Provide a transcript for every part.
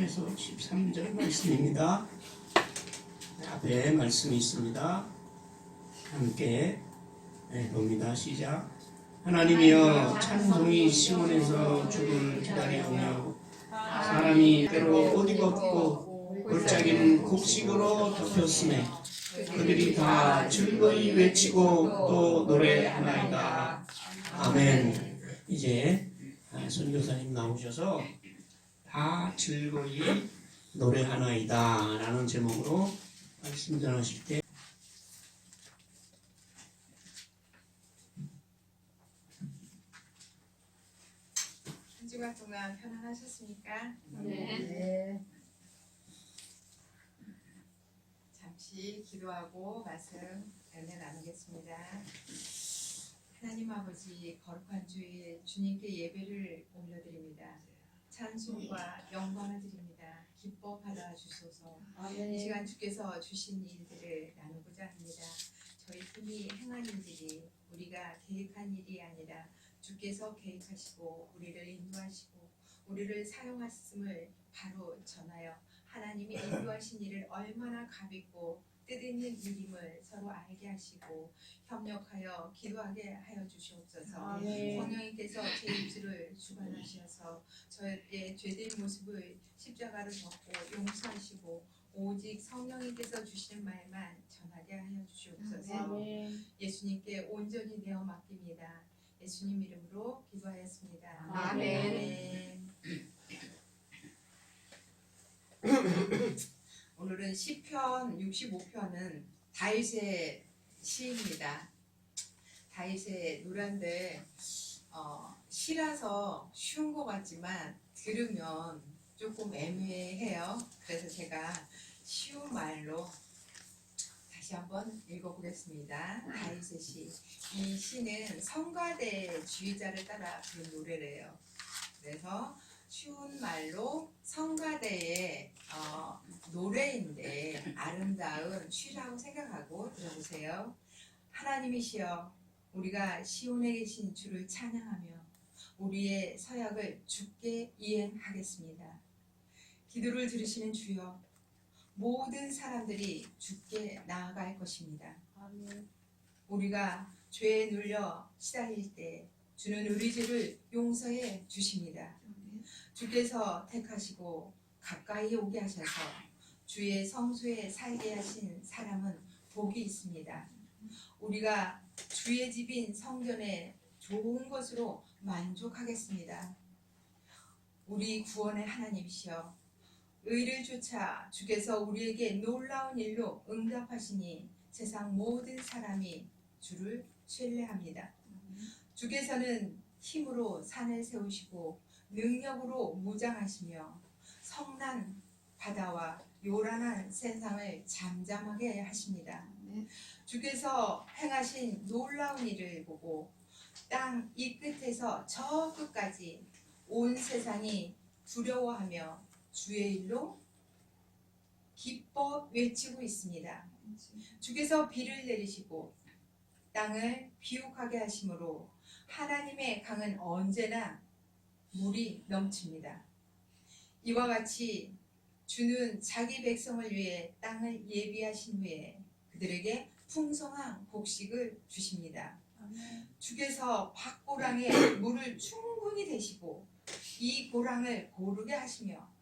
13절에서 13절 말씀입니다. 앞에 말씀이 있습니다. 함께 봅니다. 시작. 하나님이여, 찬송이 시온에서 주를 기다려오며 사람이 때로 옷 입었고 골짜기는 곡식으로 덮였으매 그들이 다 즐거이 외치고 또 노래하나이다. 아멘. 이제 선교사님 나오셔서 다 즐거이 노래하나이다 라는 제목으로 말씀 전하실 때 한 주간 동안 편안하셨습니까? 네. 잠시 기도하고 말씀 은혜 나누겠습니다. 하나님 아버지, 거룩한 주일 주님께 예배를 올려드립니다. 찬송과 영광을 드립니다. 기뻐 받아주소서. 이 시간 주께서 주신 일들을 나누고자 합니다. 저희 팀이 행한 일들이 우리가 계획한 일이 아니라 주께서 계획하시고 우리를 인도하시고 우리를 사용하심을 바로 전하여 하나님이 인도하신 일을 얼마나 가볍고 뜻있는 일임을 서로 알게 하시고 협력하여 기도하게 하여 주시옵소서. 성령님께서 제 입술을 주관하셔서 저의 죄된 모습을 십자가로 덮고 용서하시고 오직 성령님께서 주시는 말만 전하게 하여 주시옵소서. 예수님께 온전히 내어 맡깁니다. 예수님 이름으로 기도하였습니다. 아멘. 오늘은 시편 65편은 다윗의 시입니다. 다윗의 노래인데 시라서 쉬운 것 같지만 들으면 조금 애매해요. 그래서 제가 쉬운 말로 다시 한번 읽어보겠습니다. 다윗의 시. 이 시는 성가대 주의자를 따라 부른 노래래요. 그래서 쉬운 말로 성가대의 노래인데 아름다운 시라고 생각하고 들어보세요. 하나님이시여, 우리가 시온에 계신 주를 찬양하며 우리의 서약을 주께 이행하겠습니다. 기도를 들으시는 주여, 모든 사람들이 주께 나아갈 것입니다. 우리가 죄에 눌려 시달릴 때 주는 우리 죄를 용서해 주십니다. 주께서 택하시고 가까이 오게 하셔서 주의 성소에 살게 하신 사람은 복이 있습니다. 우리가 주의 집인 성전에 좋은 것으로 만족하겠습니다. 우리 구원의 하나님이시여, 의를 쫓아 주께서 우리에게 놀라운 일로 응답하시니 세상 모든 사람이 주를 신뢰합니다. 주께서는 힘으로 산을 세우시고 능력으로 무장하시며 성난 바다와 요란한 세상을 잠잠하게 하십니다. 주께서 행하신 놀라운 일을 보고 땅 이 끝에서 저 끝까지 온 세상이 두려워하며 주의 일로 기뻐 외치고 있습니다. 주께서 비를 내리시고 땅을 비옥하게 하심으로 하나님의 강은 언제나 물이 넘칩니다. 이와 같이 주는 자기 백성을 위해 땅을 예비하신 후에 그들에게 풍성한 곡식을 주십니다. 주께서 밭고랑에 물을 충분히 대시고 이 고랑을 고르게 하시며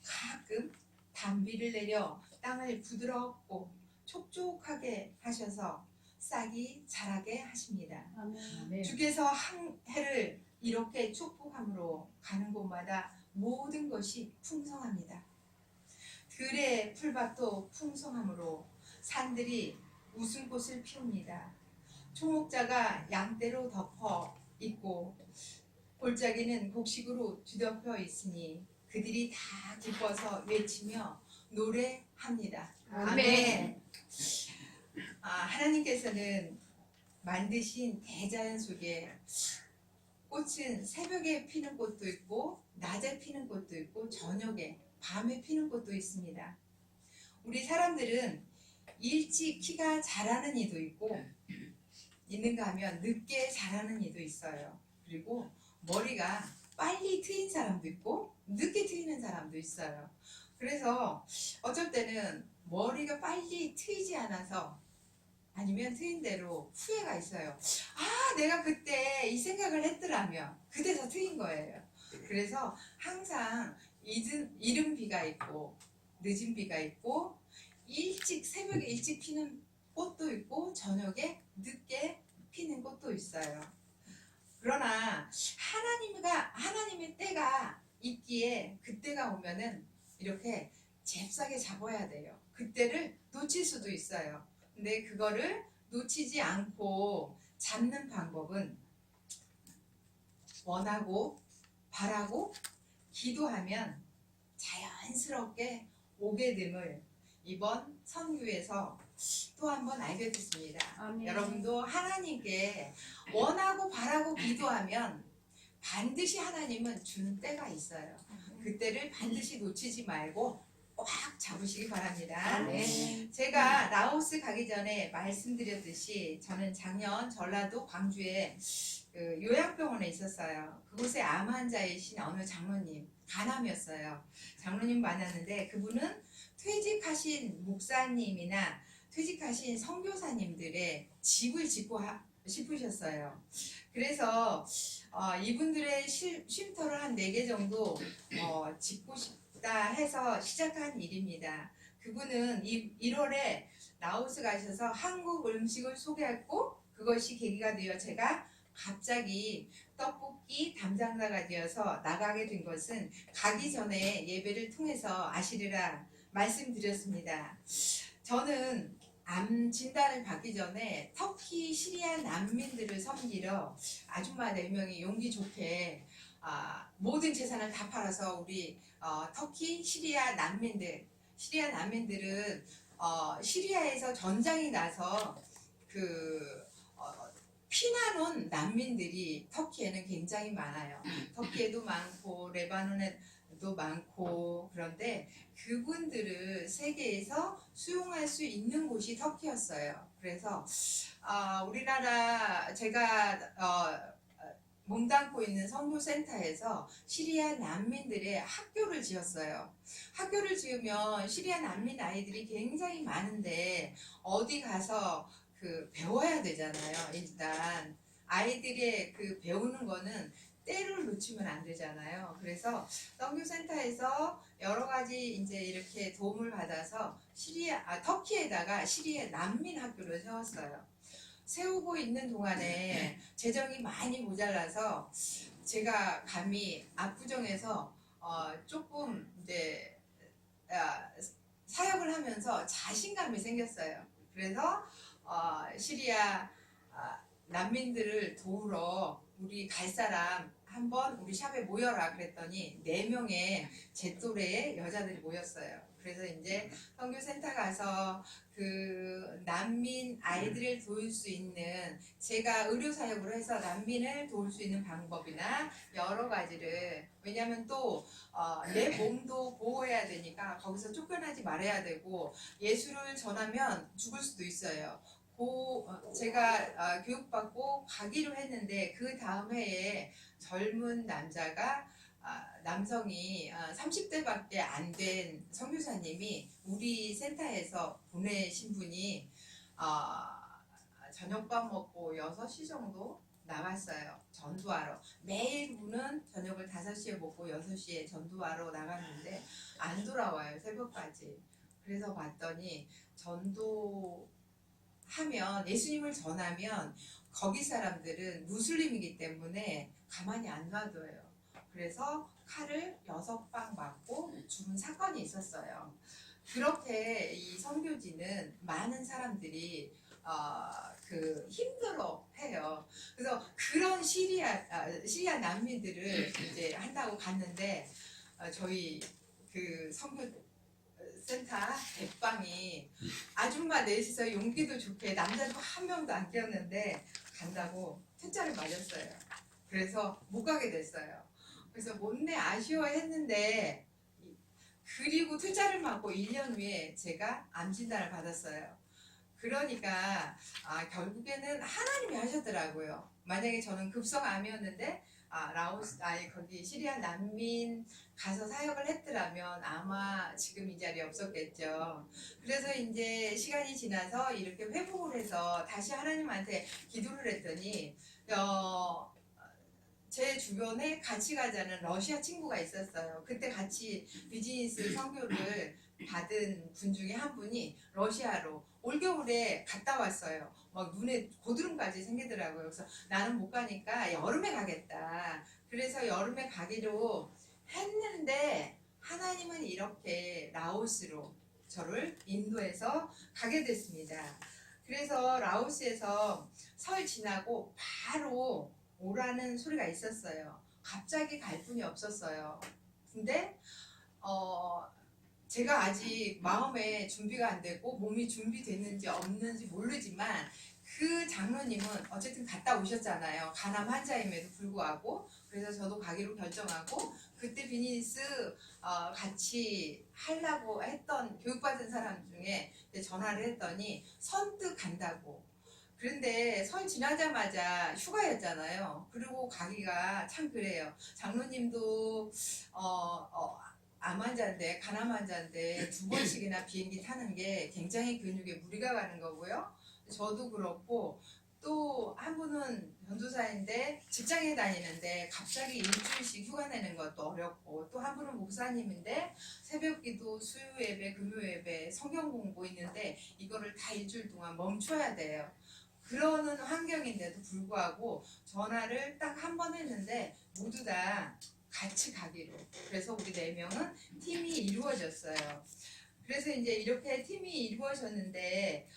가끔 단비를 내려 땅을 부드럽고 촉촉하게 하셔서 싹이 자라게 하십니다. 주께서 한 해를 이렇게 축복함으로 가는 곳마다 모든 것이 풍성합니다. 들의 풀밭도 풍성함으로 산들이 웃음꽃을 피웁니다. 초목자가 양떼로 덮어 있고 골짜기는 곡식으로 뒤덮여 있으니 그들이 다 기뻐서 외치며 노래합니다. 아멘. 하나님께서는 만드신 대자연 속에 꽃은 새벽에 피는 꽃도 있고 낮에 피는 꽃도 있고 저녁에 밤에 피는 꽃도 있습니다. 우리 사람들은 일찍 키가 자라는 이도 있고 있는가 하면 늦게 자라는 이도 있어요. 그리고 머리가 빨리 트인 사람도 있고 늦게 트이는 사람도 있어요. 그래서 어쩔 때는 머리가 빨리 트이지 않아서 아니면 트인 대로 후회가 있어요. 아, 내가 그때 이 생각을 했더라면 그때서 트인 거예요. 그래서 항상 이른 비가 있고 늦은 비가 있고 새벽에 일찍 피는 꽃도 있고 저녁에 늦게 피는 꽃도 있어요. 그러나 하나님의 때가 있기에 그때가 오면은 이렇게 잽싸게 잡아야 돼요. 그때를 놓칠 수도 있어요. 근데 그거를 놓치지 않고 잡는 방법은 원하고 바라고 기도하면 자연스럽게 오게 됨을 이번 선교에서 또 한 번 알게 됐습니다. 아멘. 여러분도 하나님께 원하고 바라고 기도하면 반드시 하나님은 주는 때가 있어요. 그때를 반드시 놓치지 말고 꽉 잡으시기 바랍니다. 아멘. 제가 라오스 가기 전에 말씀드렸듯이 저는 작년 전라도 광주에 그 요양병원에 있었어요. 그곳에 암 환자이신 어느 장로님, 간암이었어요. 장로님 만났는데 그분은 퇴직하신 목사님이나 퇴직하신 선교사님들의 집을 짓고 싶으셨어요. 그래서 이분들의 쉼터를 한 4개 정도 짓고 싶다 해서 시작한 일입니다. 그분은 1월에 라오스 가셔서 한국 음식을 소개했고 그것이 계기가 되어 제가 갑자기 떡볶이 담당자가 되어서 나가게 된 것은 가기 전에 예배를 통해서 아시리라 말씀드렸습니다. 저는 암 진단을 받기 전에 터키 시리아 난민들을 섬기러 아줌마 4명이 용기 좋게 모든 재산을 다 팔아서 우리 터키 시리아 난민들은 시리아에서 전장이 나서 피난 온 난민들이 터키에는 굉장히 많아요. 터키에도 많고 레바논에도 많고 그런데 그분들을 세계에서 수용할 수 있는 곳이 터키였어요. 그래서 우리나라 제가 몸담고 있는 선교센터에서 시리아 난민들의 학교를 지었어요. 학교를 지으면 시리아 난민 아이들이 굉장히 많은데 어디 가서 배워야 되잖아요. 일단 아이들의 터키에는 거는 때를 놓치면 안 되잖아요. 그래서 선교센터에서 여러 가지 이제 이렇게 도움을 받아서 터키에다가 시리아 난민 학교를 세웠어요. 세우고 있는 동안에 재정이 많이 모자라서 제가 감히 압구정에서 조금 이제 사역을 하면서 자신감이 생겼어요. 그래서 시리아 난민들을 도우러 우리 갈 사람 한번 우리 샵에 모여라 그랬더니 4명의 제 또래의 여자들이 모였어요. 그래서 이제 선교센터 가서 그 난민 아이들을 도울 수 있는 제가 의료 사역으로 해서 난민을 도울 수 있는 방법이나 여러 가지를 왜냐하면 또 내 몸도 보호해야 되니까 거기서 쫓겨나지 말아야 되고 예수를 전하면 죽을 수도 있어요. 제가 교육받고 가기로 했는데 그 다음 해에 젊은 남성이 30대밖에 안 된 선교사님이 우리 센터에서 보내신 분이 저녁밥 먹고 6시 정도 나갔어요. 전도하러. 매일 그분은 저녁을 5시에 먹고 6시에 전도하러 나갔는데 안 돌아와요. 새벽까지. 그래서 봤더니 예수님을 전하면 거기 사람들은 무슬림이기 때문에 가만히 안 놔둬요. 그래서 칼을 6방 맞고 죽은 사건이 있었어요. 그렇게 이 선교지는 많은 사람들이 힘들어해요. 그래서 그런 시리아 난민들을 이제 한다고 갔는데 저희 그 선교 센터 대방이 아줌마 넷이서 용기도 좋게 남자도 한 명도 안 꼈는데 간다고 퇴짜를 맞았어요. 그래서 못 가게 됐어요. 그래서 못내 아쉬워했는데 그리고 퇴짜를 맞고 1년 후에 제가 암 진단을 받았어요. 그러니까 결국에는 하나님이 하셨더라고요. 만약에 저는 급성암이었는데 라오스 거기 시리아 난민 가서 사역을 했더라면 아마 지금 이 자리에 없었겠죠. 그래서 이제 시간이 지나서 이렇게 회복을 해서 다시 하나님한테 기도를 했더니 제 주변에 같이 가자는 러시아 친구가 있었어요. 그때 같이 비즈니스 선교를 받은 분 중에 한 분이 러시아로 올겨울에 갔다 왔어요. 막 눈에 고드름까지 생기더라고요. 그래서 나는 못 가니까 여름에 가겠다. 그래서 여름에 가기로 했는데 하나님은 이렇게 라오스로 저를 인도해서 가게 됐습니다. 그래서 라오스에서 설 지나고 바로 오라는 소리가 있었어요. 갑자기 갈 뿐이 없었어요. 근데 제가 아직 마음에 준비가 안 되고 몸이 준비됐는지 없는지 모르지만 그 장로님은 어쨌든 갔다 오셨잖아요. 간암 환자임에도 불구하고. 그래서 저도 가기로 결정하고 그때 비즈니스 같이 하려고 했던 교육받은 사람 중에 전화를 했더니 선뜻 간다고. 그런데 설 지나자마자 휴가였잖아요. 그리고 가기가 참 그래요. 장로님도 암 환자인데 간암 환자인데 2번씩이나 비행기 타는 게 굉장히 근육에 무리가 가는 거고요. 저도 그렇고 또 한 분은 전도사인데 직장에 다니는데 갑자기 일주일씩 휴가 내는 것도 어렵고 또 한 분은 목사님인데 새벽기도, 수요 예배, 금요 예배, 성경 공부 있는데 이거를 다 일주일 동안 멈춰야 돼요. 그러는 환경인데도 불구하고 전화를 딱 한 번 했는데 모두 다 같이 가기로. 그래서 우리 4명은 팀이 이루어졌어요. 그래서 이제 이렇게 팀이 이루어졌는데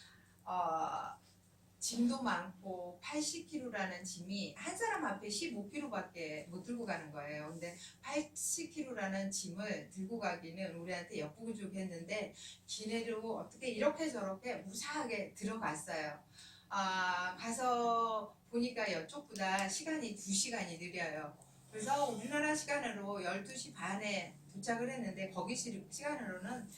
짐도 많고 80kg라는 짐이 한 사람 앞에 15kg밖에 못 들고 가는 거예요. 근데 80kg라는 짐을 들고 가기는 우리한테 역부족했는데 기내로 어떻게 이렇게 저렇게 무사하게 들어갔어요. 가서 보니까 이쪽보다 시간이 2시간이 느려요. 그래서 우리나라 시간으로 12시 반에 도착을 했는데 거기 시간으로는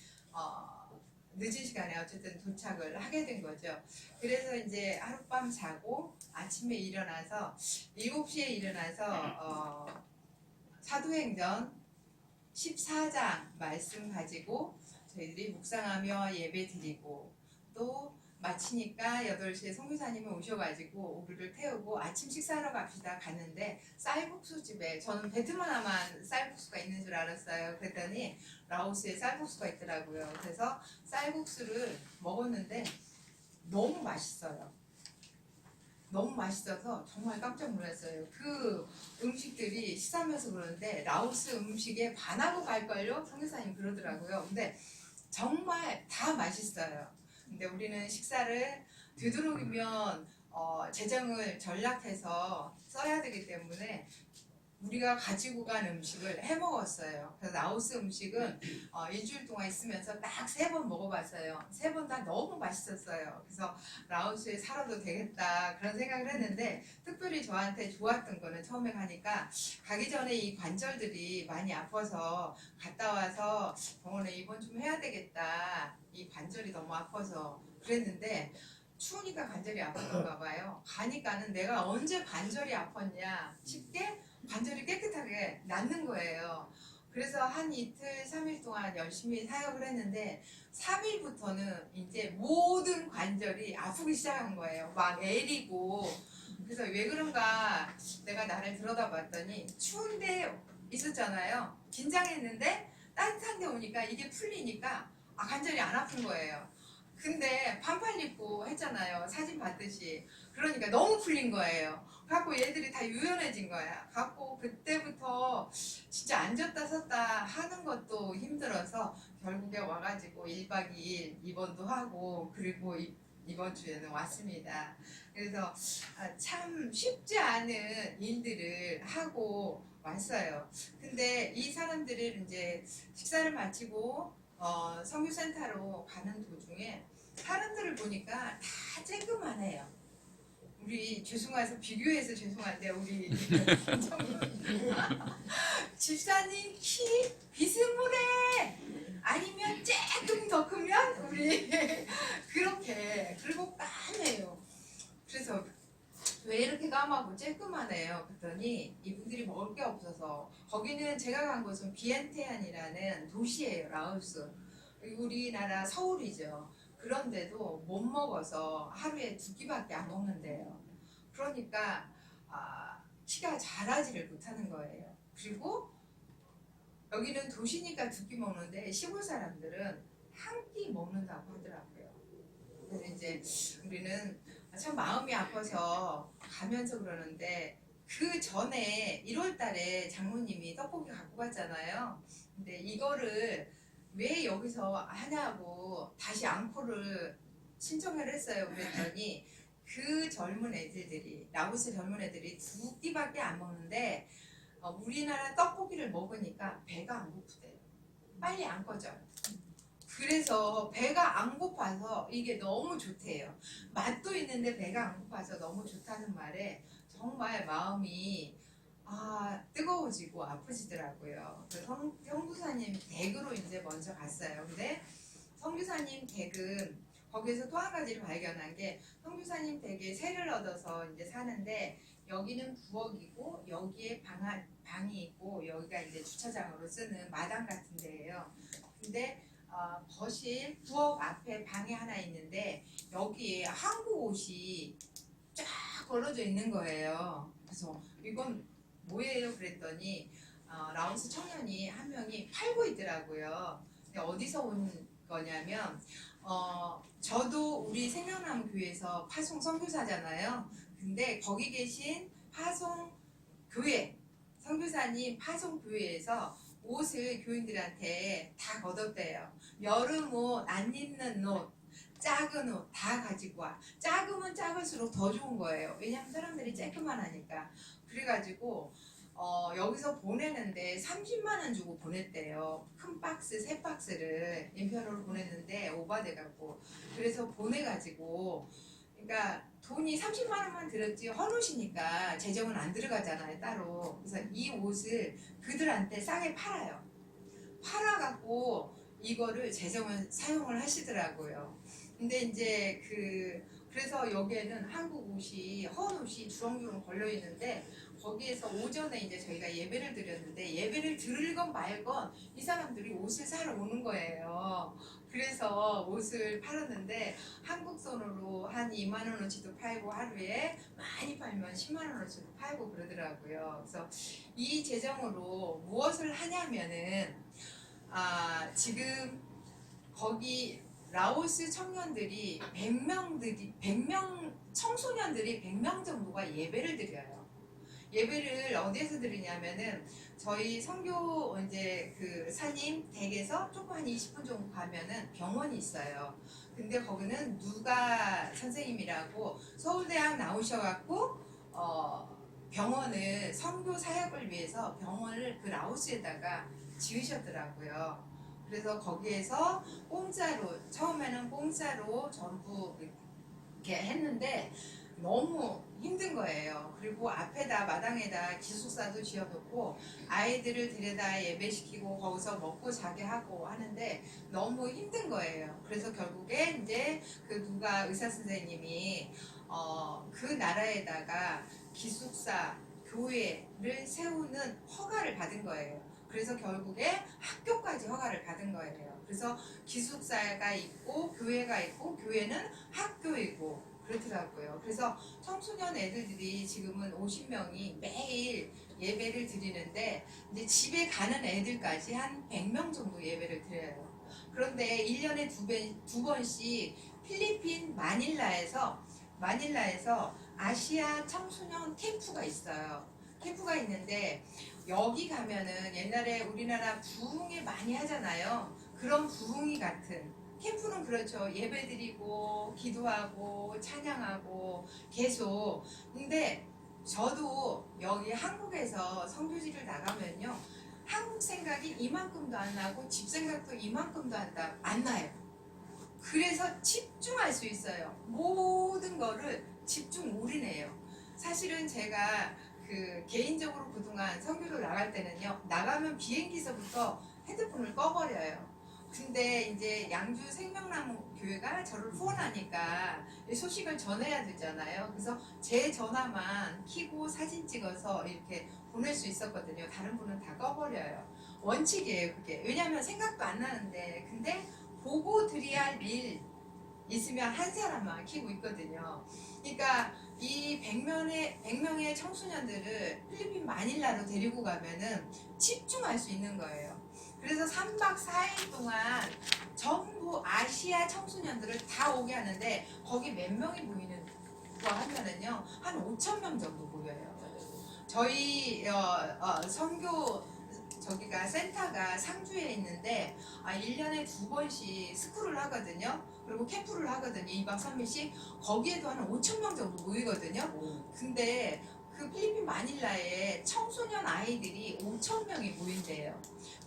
늦은 시간에 어쨌든 도착을 하게 된 거죠. 그래서 이제 하룻밤 자고 아침에 일어나서 7시에 일어나서 사도행전 14장 말씀 가지고 저희들이 묵상하며 예배 드리고 또 마치니까 8시에 선교사님이 오셔가지고 우리를 태우고 아침 식사하러 갑시다 갔는데 쌀국수 집에 저는 베트남만 쌀국수가 있는 줄 알았어요. 그랬더니 라오스에 쌀국수가 있더라고요. 그래서 쌀국수를 먹었는데 너무 맛있어요. 너무 맛있어서 정말 깜짝 놀랐어요. 그 음식들이 식사하면서 그러는데 라오스 음식에 반하고 갈걸요? 선교사님 그러더라고요. 근데 정말 다 맛있어요. 근데 우리는 식사를 되도록이면 재정을 전락해서 써야 되기 때문에 우리가 가지고 간 음식을 해 먹었어요. 그래서 라오스 음식은 일주일 동안 있으면서 딱 3번 먹어봤어요. 3번 다 너무 맛있었어요. 그래서 라오스에 살아도 되겠다 그런 생각을 했는데 특별히 저한테 좋았던 거는 처음에 가니까 가기 전에 이 관절들이 많이 아파서 갔다 와서 병원에 입원 좀 해야 되겠다. 이 관절이 너무 아파서 그랬는데 추우니까 관절이 아팠던가 봐요. 가니까는 내가 언제 관절이 아팠냐 싶게 관절이 깨끗하게 낫는 거예요. 그래서 한 이틀, 3일 동안 열심히 사역을 했는데 3일부터는 이제 모든 관절이 아프기 시작한 거예요. 막 애리고. 그래서 왜 그런가 내가 나를 들여다봤더니 추운데 있었잖아요. 긴장했는데 따뜻한 데 오니까 이게 풀리니까 관절이 안 아픈 거예요. 근데 반팔 입고 했잖아요. 사진 봤듯이. 그러니까 너무 풀린 거예요. 갖고 얘들이 다 유연해진 거야. 갖고 그때부터 진짜 앉았다 섰다 하는 것도 힘들어서 결국에 와가지고 1박 2일 입원도 하고 그리고 이번 주에는 왔습니다. 그래서 참 쉽지 않은 일들을 하고 왔어요. 근데 이 사람들을 이제 식사를 마치고 성교센터로 가는 도중에 사람들을 보니까 다 쬐끄만해요. 우리 죄송해서 비교해서 죄송한데 우리 집사님 키 비스무래 아니면 조금 더 크면 우리 그렇게 그리고 까매요. 그래서 왜 이렇게 까맣고 쬐끄만해요? 그랬더니 이분들이 먹을 게 없어서. 거기는 제가 간 곳은 비엔티안이라는 도시예요. 라오스. 우리나라 서울이죠. 그런데도 못 먹어서 하루에 2끼밖에 안 먹는데요. 그러니까 키가 자라지를 못하는 거예요. 그리고 여기는 도시니까 2끼 먹는데 시골 사람들은 한 끼 먹는다고 하더라고요. 그래서 이제 우리는 참 마음이 아파서 가면서 그러는데, 그 전에 1월 달에 장모님이 떡볶이 갖고 갔잖아요. 근데 이거를 왜 여기서 하냐고 다시 앙코를 신청을 했어요. 그랬더니 그 젊은 애들이, 라오스 젊은 애들이 2끼밖에 안 먹는데 우리나라 떡볶이를 먹으니까 배가 안 고프대요. 빨리 안 꺼져요. 그래서 배가 안 고파서 이게 너무 좋대요. 맛도 있는데 배가 안 고파서 너무 좋다는 말에 정말 마음이 뜨거워지고 아프시더라고요. 그 성교사님 댁으로 이제 먼저 갔어요. 근데 성교사님 댁은 거기에서 또 한 가지를 발견한 게, 성교사님 댁에 세를 얻어서 이제 사는데 여기는 부엌이고 여기에 방이 있고 여기가 이제 주차장으로 쓰는 마당 같은 데예요. 근데 거실 부엌 앞에 방이 하나 있는데 여기에 한국 옷이 쫙 걸어져 있는 거예요. 그래서 이건 뭐예요? 그랬더니 라오스 청년이 한 명이 팔고 있더라고요. 근데 어디서 온 거냐면 저도 우리 생명나무 교회에서 파송 선교사잖아요. 근데 거기 계신 파송 교회 선교사님 파송 교회에서 옷을 교인들한테 다 걷었대요. 여름 옷, 안 입는 옷, 작은 옷 다 가지고 와. 작으면 작을수록 더 좋은 거예요. 왜냐면 사람들이 쬐끄만 하니까. 그래가지고 여기서 보내는데 30만 원 주고 보냈대요. 큰 박스 3박스를 인편으로 보냈는데 오바돼갖고. 그래서 보내가지고, 그러니까 돈이 30만 원만 들었지 헌옷이니까 재정은 안 들어가잖아요, 따로. 그래서 이 옷을 그들한테 싸게 팔아요. 팔아갖고 이거를 재정을 사용을 하시더라고요. 근데 이제 그래서 여기에는 한국 옷이, 헌옷이 주렁주렁 걸려 있는데, 거기에서 오전에 이제 저희가 예배를 드렸는데, 예배를 들을 건 말건 이 사람들이 옷을 사러 오는 거예요. 그래서 옷을 팔았는데 한국 돈으로 한 2만 원어치도 팔고, 하루에 많이 팔면 10만 원어치도 팔고 그러더라고요. 그래서 이 재정으로 무엇을 하냐면은 지금 거기 라오스 청년들이 100명 청소년들이 100명 정도가 예배를 드려요. 예배를 어디에서 드리냐면은 저희 선교 이제 그 사님 댁에서 조금 한 20분 정도 가면은 병원이 있어요. 근데 거기는 누가 선생님이라고 서울대학 나오셔갖고 병원을, 선교 사역을 위해서 병원을 그 라오스에다가 지으셨더라고요. 그래서 거기에서 공짜로, 처음에는 공짜로 전부 이렇게 했는데 너무 힘든 거예요. 그리고 앞에다, 마당에다 기숙사도 지어놓고 아이들을 데려다 예배시키고 거기서 먹고 자게 하고 하는데 너무 힘든 거예요. 그래서 결국에 이제 그 누가 의사 선생님이 그 나라에다가 기숙사, 교회를 세우는 허가를 받은 거예요. 그래서 결국에 학교까지 허가를 받은 거예요. 그래서 기숙사가 있고 교회가 있고, 교회는 학교이고 그렇더라고요. 그래서 청소년 애들이 지금은 50명이 매일 예배를 드리는데, 이제 집에 가는 애들까지 한 100명 정도 예배를 드려요. 그런데 1년에 두 번씩 필리핀 마닐라에서 아시아 청소년 캠프가 있어요. 캠프가 있는데 여기 가면은 옛날에 우리나라 부흥회 많이 하잖아요. 그런 부흥회 같은 캠프는 그렇죠. 예배드리고 기도하고 찬양하고 계속. 근데 저도 여기 한국에서 선교지를 나가면요, 한국 생각이 이만큼도 안 나고 집 생각도 이만큼도 안 나요. 그래서 집중할 수 있어요. 모든 거를 집중 올인해요. 사실은 제가 개인적으로 그동안 선교를 나갈 때는요, 나가면 비행기에서부터 핸드폰을 꺼버려요. 근데 이제 양주 생명나무 교회가 저를 후원하니까 이 소식을 전해야 되잖아요. 그래서 제 전화만 켜고 사진 찍어서 이렇게 보낼 수 있었거든요. 다른 분은 다 꺼버려요. 원칙이에요, 그게. 왜냐하면 생각도 안 나는데, 근데 보고 드려야 할 일 있으면 한 사람만 키고 있거든요. 그러니까 이 100명의 청소년들을 필리핀 마닐라로 데리고 가면은 집중할 수 있는 거예요. 그래서 3박 4일 동안 전부 아시아 청소년들을 다 오게 하는데 거기 몇 명이 모이는 거 하면은요 한 5천 명 정도 모여요. 저희 선교 저기가 센터가 상주에 있는데 1년에 2번씩 스쿨을 하거든요. 그리고 캠프를 하거든요. 2박 3일씩. 거기에도 한 5천 명 정도 모이거든요. 근데 그 필리핀 마닐라에 청소년 아이들이 5천 명이 모인대요.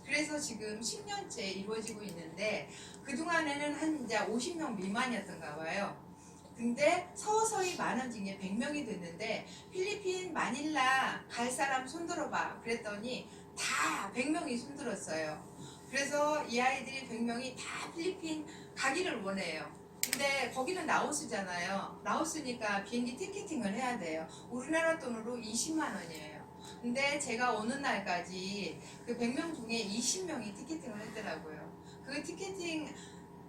그래서 지금 10년째 이루어지고 있는데 그동안에는 한 이제 50명 미만이었던가 봐요. 근데 서서히 많아진 게 100명이 됐는데 필리핀 마닐라 갈 사람 손들어봐 그랬더니 다 100명이 손들었어요. 그래서 이 아이들이 100명이 다 필리핀 가기를 원해요. 근데 거기는 라오스잖아요. 라오스니까 비행기 티켓팅을 해야 돼요. 우리나라 돈으로 20만 원이에요. 근데 제가 오는 날까지 그 100명 중에 20명이 티켓팅을 했더라고요. 그 티켓팅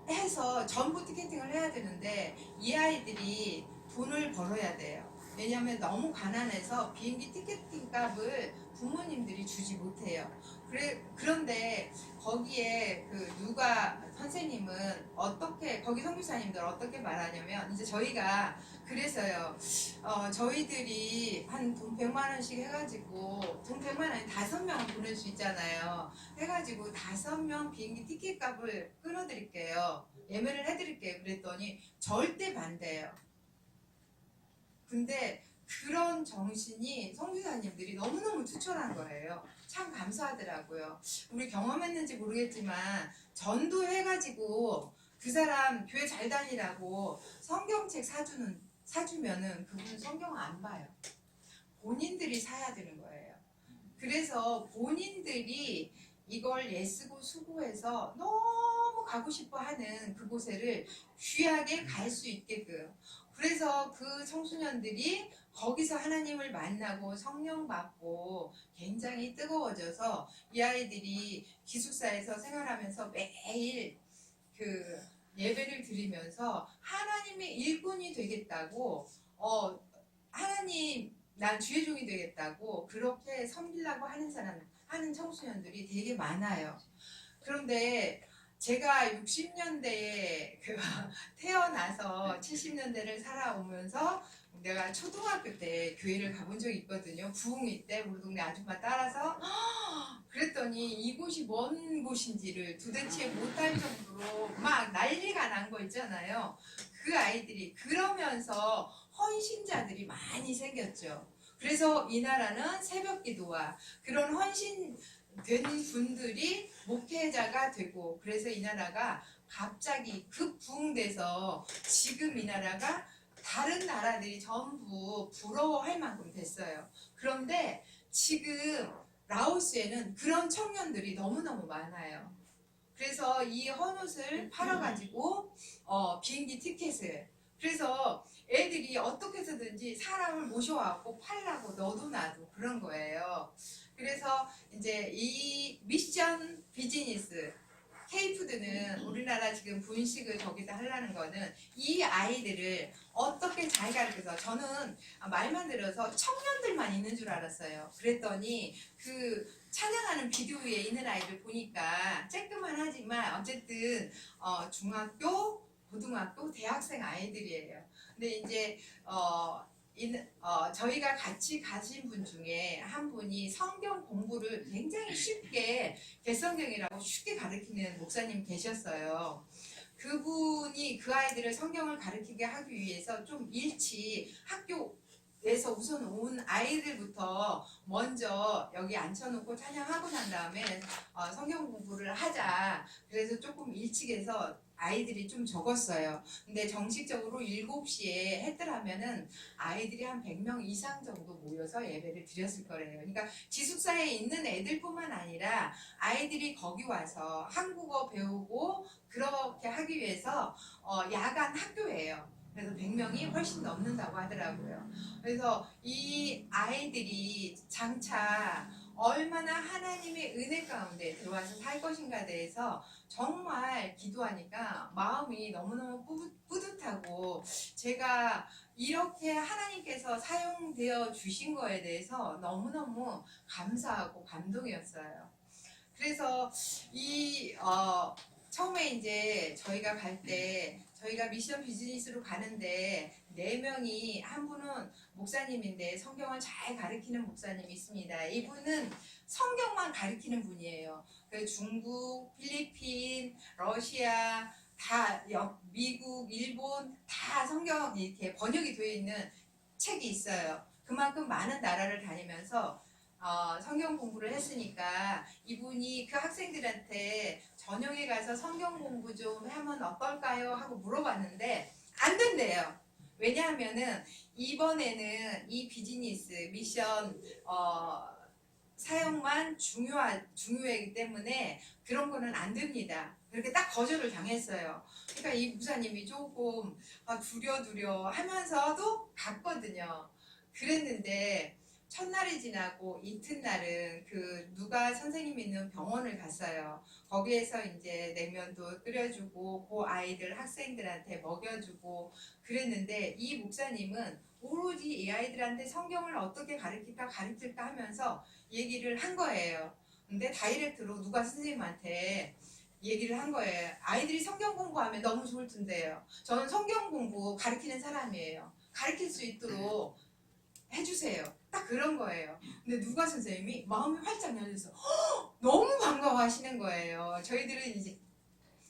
해서 전부 티켓팅을 해야 되는데 이 아이들이 돈을 벌어야 돼요. 왜냐하면 너무 가난해서 비행기 티켓팅 값을 부모님들이 주지 못해요. 그런데 거기에 그 누가 선생님은 어떻게 거기 선교사님들 어떻게 말하냐면 이제 저희가 그래서요. 저희들이 한 돈 100만 원씩 해가지고 돈 100만 원에 5명을 보낼 수 있잖아요. 해가지고 5명 비행기 티켓 값을 끊어드릴게요. 예매를 해드릴게요. 그랬더니 절대 반대예요. 근데 그런 정신이 선교사님들이 너무너무 추천한 거예요. 참 감사하더라고요. 우리 경험했는지 모르겠지만 전도해가지고 그 사람 교회 잘 다니라고 성경책 사주면은 그분은 성경 안 봐요. 본인들이 사야 되는 거예요. 그래서 본인들이 이걸 예쓰고 수고해서 너무 가고 싶어 하는 그곳에를 귀하게 갈 수 있게끔. 그래서 그 청소년들이 거기서 하나님을 만나고 성령 받고 굉장히 뜨거워져서 이 아이들이 기숙사에서 생활하면서 매일 그 예배를 드리면서 하나님의 일꾼이 되겠다고 하나님 난 주의 종이 되겠다고 그렇게 섬기려고 하는 청소년들이 되게 많아요. 그런데 제가 60년대에 태어나서 70년대를 살아오면서 내가 초등학교 때 교회를 가본 적이 있거든요. 부흥회 때 우리 동네 아줌마 따라서 그랬더니 이곳이 뭔 곳인지를 도대체 못할 정도로 막 난리가 난 거 있잖아요. 그 아이들이 그러면서 헌신자들이 많이 생겼죠. 그래서 이 나라는 새벽 기도와 그런 헌신된 분들이 목회자가 되고 그래서 이 나라가 갑자기 급부흥돼서 지금 이 나라가 다른 나라들이 전부 부러워할 만큼 됐어요. 그런데 지금 라오스에는 그런 청년들이 너무너무 많아요. 그래서 이 헌옷을 팔아가지고 비행기 티켓을 그래서 애들이 어떻게 해서든지 사람을 모셔와갖고 팔라고 너도 나도 그런 거예요. 그래서 이제 이 미션 비즈니스 K푸드는 우리나라 지금 분식을 저기다 하려는 거는 이 아이들을 어떻게 잘 가르쳐서 저는 말만 들어서 청년들만 있는 줄 알았어요. 그랬더니 그 찬양하는 비디오에 있는 아이들 보니까 쬐끄만 하지만 어쨌든 중학교, 고등학교, 대학생 아이들이에요. 근데 이제 저희가 같이 가신 분 중에 한 분이 성경 공부를 굉장히 쉽게 개성경이라고 쉽게 가르치는 목사님 계셨어요. 그분이 그 아이들을 성경을 가르치게 하기 위해서 좀 일찍 학교 에서 우선 온 아이들부터 먼저 여기 앉혀놓고 찬양하고 난 다음에 성경 공부를 하자. 그래서 조금 일찍 해서 아이들이 좀 적었어요. 근데 정식적으로 7시에 했더라면은 아이들이 한 100명 이상 정도 모여서 예배를 드렸을 거래요. 그러니까 기숙사에 있는 애들뿐만 아니라 아이들이 거기 와서 한국어 배우고 그렇게 하기 위해서 야간 학교예요. 그래서 100명이 훨씬 넘는다고 하더라고요. 그래서 이 아이들이 장차 얼마나 하나님의 은혜 가운데 들어와서 살 것인가에 대해서 정말 기도하니까 마음이 너무너무 뿌듯하고, 제가 이렇게 하나님께서 사용되어 주신 거에 대해서 너무너무 감사하고 감동이었어요. 그래서 처음에 이제 저희가 갈 때, 저희가 미션 비즈니스로 가는데 4명이, 한 분은 목사님인데 성경을 잘 가르치는 목사님이 있습니다. 이분은 성경만 가르치는 분이에요. 그 중국, 필리핀, 러시아, 다 미국, 일본 다 성경 이렇게 번역이 되어 있는 책이 있어요. 그만큼 많은 나라를 다니면서 성경 공부를 했으니까 이분이 그 학생들한테 저녁에 가서 성경 공부 좀 하면 어떨까요? 하고 물어봤는데 안 된대요. 왜냐하면은 이번에는 이 비즈니스 미션 사용만 중요하기 때문에 그런 거는 안 됩니다. 그렇게 딱 거절을 당했어요. 그러니까 이 목사님이 조금 두려두려 하면서도 갔거든요. 그랬는데 첫날이 지나고 이튿날은 그 누가 선생님 있는 병원을 갔어요. 거기에서 이제 냉면도 끓여주고 그 아이들 학생들한테 먹여주고 그랬는데, 이 목사님은 오로지 이 아이들한테 성경을 어떻게 가르칠까 하면서 얘기를 한 거예요. 근데 다이렉트로 누가 선생님한테 얘기를 한 거예요. 아이들이 성경 공부하면 너무 좋을 텐데요. 저는 성경 공부 가르치는 사람이에요. 가르칠 수 있도록 해주세요. 딱 그런 거예요. 근데 누가 선생님이 마음이 활짝 열려서 너무 반가워하시는 거예요. 저희들은 이제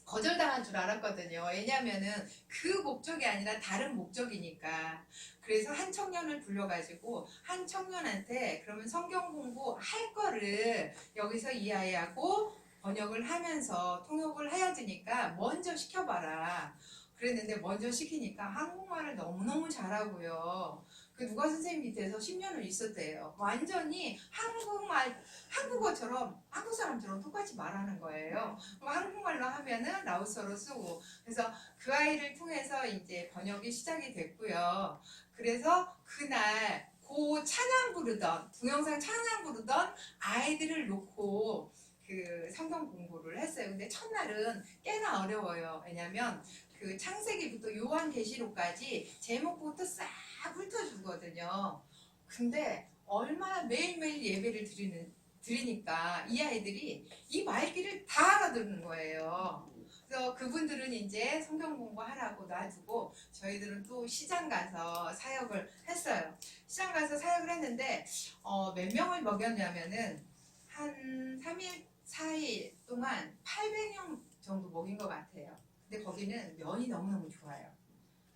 거절당한 줄 알았거든요. 왜냐하면은 그 목적이 아니라 다른 목적이니까. 그래서 한 청년을 불러가지고 한 청년한테 그러면 성경 공부할 거를 여기서 이 아이하고 번역을 하면서 통역을 해야 되니까 먼저 시켜봐라. 그랬는데 먼저 시키니까 한국말을 너무너무 잘하고요. 그 누가 선생님 밑에서 10년을 있었대요. 완전히 한국어처럼 한국 사람처럼 똑같이 말하는 거예요. 그럼 한국말로 하면은 라오스어로 쓰고, 그래서 그 아이를 통해서 이제 번역이 시작이 됐고요. 그래서 그날 동영상 찬양 부르던 아이들을 놓고 그 성경 공부를 했어요. 근데 첫날은 꽤나 어려워요. 왜냐면 그 창세기부터 요한계시록까지 제목부터 싹 훑어주거든요. 근데 얼마나 매일매일 예배를 드리니까 이 아이들이 이 말귀를 다 알아듣는 거예요. 그래서 그분들은 이제 성경 공부하라고 놔두고 저희들은 또 시장 가서 사역을 했어요. 시장 가서 사역을 했는데 몇 명을 먹였냐면은 한 3일, 4일 동안 800명 정도 먹인 것 같아요. 근데 거기는 면이 너무너무 좋아요.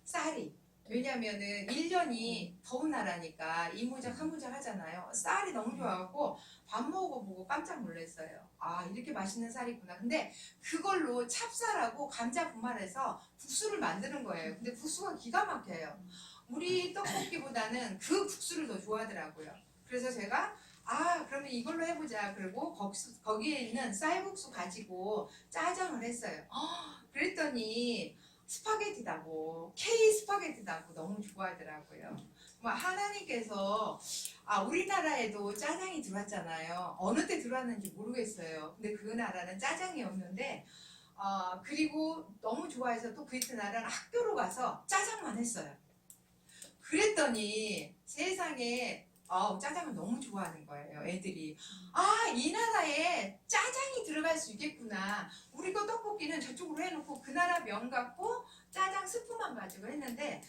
쌀이. 왜냐면은 1년이 더운 나라니까 이모작 한모작 하잖아요. 쌀이 너무 좋아갖고 밥 먹어보고 깜짝 놀랐어요. 아, 이렇게 맛있는 쌀이 있구나. 근데 그걸로 찹쌀하고 감자 분말해서 국수를 만드는 거예요. 근데 국수가 기가 막혀요. 우리 떡볶이보다는 그 국수를 더 좋아하더라고요. 그래서 제가 그러면 이걸로 해보자. 그리고 거기에 있는 쌀국수 가지고 짜장을 했어요. 그랬더니 스파게티다고, K 스파게티다고 너무 좋아하더라고요. 하나님께서 우리나라에도 짜장이 들어왔잖아요. 어느 때 들어왔는지 모르겠어요. 근데 그 나라는 짜장이 없는데 그리고 너무 좋아해서 또 그 이튿날은 학교로 가서 짜장만 했어요. 그랬더니 세상에 짜장을 너무 좋아하는 거예요, 애들이. 이 나라에 짜장이 들어갈 수 있겠구나. 우리 거 떡볶이는 저쪽으로 해놓고 그 나라 면 갖고 짜장 스프만 가지고 했는데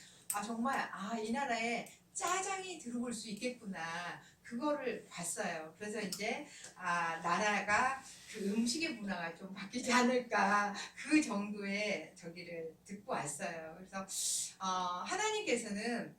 정말 이 나라에 짜장이 들어올 수 있겠구나. 그거를 봤어요. 그래서 이제 나라가 그 음식의 문화가 좀 바뀌지 않을까, 그 정도의 저기를 듣고 왔어요. 그래서 하나님께서는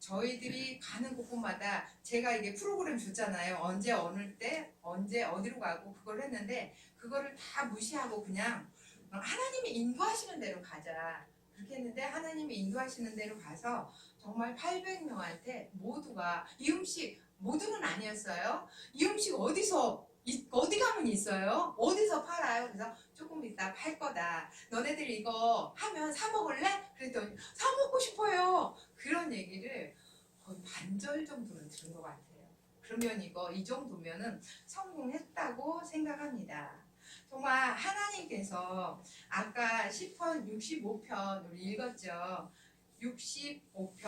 저희들이 가는 곳곳마다 제가 이게 프로그램 줬잖아요. 언제 어느 때 언제 어디로 가고 그걸 했는데 그거를 다 무시하고 그냥 하나님이 인도하시는 대로 가자 그렇게 했는데 하나님이 인도하시는 대로 가서 정말 800명한테 모두가 이 음식 모두는 아니었어요. 이 음식 어디 가면 있어요? 어디서 팔아요? 그래서 조금 이따 팔 거다. 너네들 이거 하면 사 먹을래? 그랬더니 사 먹고 싶어요. 그런 얘기를 거의 반절 정도는 들은 것 같아요. 그러면 이 정도면은 성공했다고 생각합니다. 정말 하나님께서 아까 10편 65편 우리 읽었죠. 65편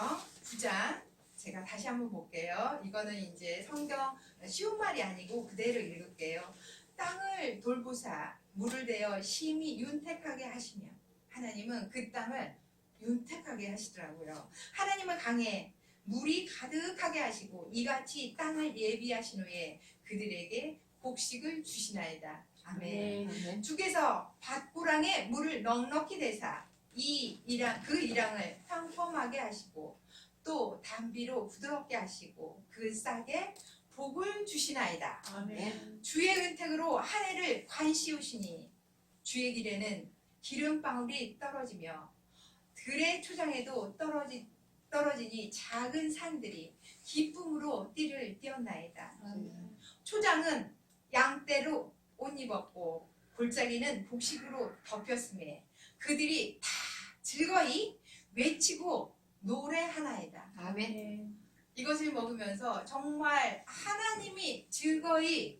9장 제가 다시 한번 볼게요. 이거는 이제 성경 쉬운 말이 아니고 그대로 읽을게요. 땅을 돌보사 물을 대어 심히 윤택하게 하시며 하나님은 그 땅을 윤택하게 하시더라고요. 하나님은 강에 물이 가득하게 하시고 이같이 땅을 예비하신 후에 그들에게 곡식을 주시나이다. 아멘. 주께서 밭고랑에 물을 넉넉히 대사 그 일항을 평범하게 하시고 또 담비로 부드럽게 하시고 그 싹에 복을 주시나이다. 아멘. 주의 은택으로 한 해를 관시우시니 주의 길에는 기름방울이 떨어지며 들의 초장에도 떨어지니 작은 산들이 기쁨으로 띠를 띄었나이다. 초장은 양떼로 옷 입었고 골짜기는 복식으로 덮였음에 그들이 다 즐거이 외치고 노래하나이다. 아멘. 이것을 먹으면서 정말 하나님이 즐거이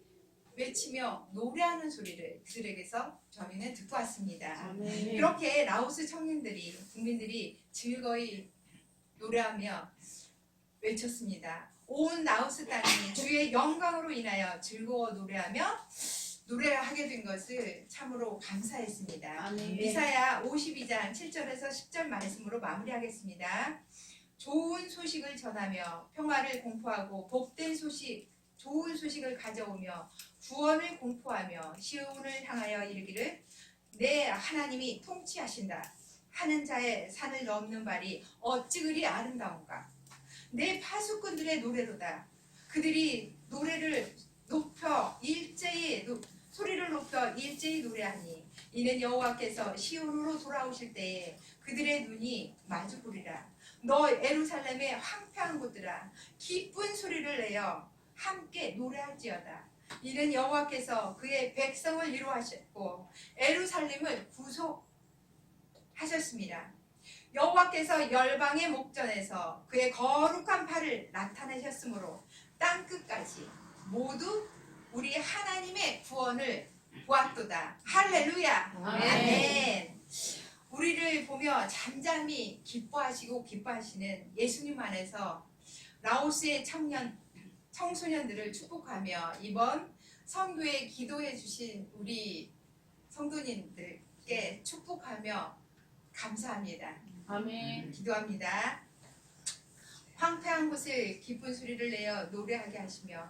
외치며 노래하는 소리를 그들에게서 저희는 듣고 왔습니다. 아멘. 이렇게 라오스 국민들이 즐거이 노래하며 외쳤습니다. 온 라오스 땅이 주의 영광으로 인하여 즐거워 노래하게 된 것을 참으로 감사했습니다. 아멘. 이사야 52장 7절에서 10절 말씀으로 마무리하겠습니다. 좋은 소식을 전하며 평화를 공포하고 복된 소식, 좋은 소식을 가져오며 구원을 공포하며 시온을 향하여 이르기를 내 하나님이 통치하신다. 하는 자의 산을 넘는 발이 어찌 그리 아름다운가. 내 파수꾼들의 노래로다. 그들이 소리를 높여 일제히 노래하니 이는 여호와께서 시온으로 돌아오실 때에 그들의 눈이 마주 보리라. 너 예루살렘의 황폐한 곳들아 기쁜 소리를 내어 함께 노래할지어다. 이는 여호와께서 그의 백성을 위로하셨고 예루살렘을 구속하셨습니다. 여호와께서 열방의 목전에서 그의 거룩한 팔을 나타내셨으므로 땅끝까지 모두 우리 하나님의 구원을 보았도다. 할렐루야. 아멘. 우리를 보며 잠잠히 기뻐하시는 예수님 안에서 라오스의 청소년들을 축복하며 이번 선교에 기도해 주신 우리 성도님들께 축복하며 감사합니다. 아멘. 기도합니다. 황폐한 곳을 기쁜 소리를 내어 노래하게 하시며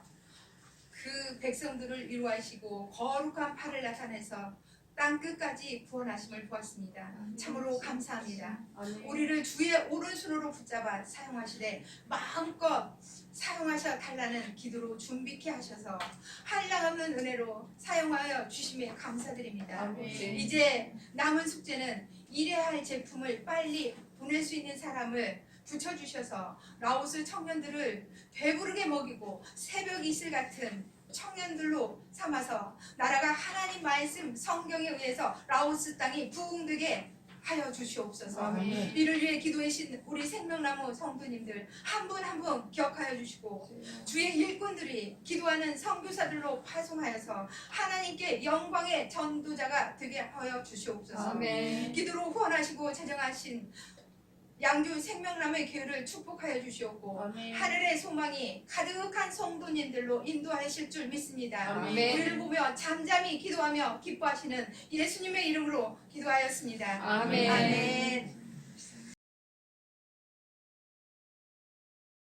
그 백성들을 위로하시고 거룩한 팔을 나타내서 땅 끝까지 구원하심을 보았습니다. 참으로 감사합니다. 아멘. 우리를 주의 오른손으로 붙잡아 사용하시되 마음껏 사용하셔 달라는 기도로 준비케 하셔서 한량없는 은혜로 사용하여 주심에 감사드립니다. 아멘. 이제 남은 숙제는 일해야 할 제품을 빨리 보낼 수 있는 사람을 붙여주셔서 라오스 청년들을 배부르게 먹이고 새벽 이슬 같은 청년들로 삼아서 나라가 하나님 말씀 성경에 의해서 라오스 땅이 부흥되게 하여 주시옵소서. 아멘. 이를 위해 기도하신 우리 생명나무 성도님들 한 분 한 분 기억하여 주시고 주의 일꾼들이 기도하는 선교사들로 파송하여서 하나님께 영광의 전도자가 되게 하여 주시옵소서. 아멘. 기도로 후원하시고 제정하신 양주 생명나무의 교회를 축복하여 주시옵고 아멘. 하늘의 소망이 가득한 성도님들로 인도하실 줄 믿습니다. 아멘. 우리를 보며 잠잠히 기도하며 기뻐하시는 예수님의 이름으로 기도하였습니다. 아멘. 아멘.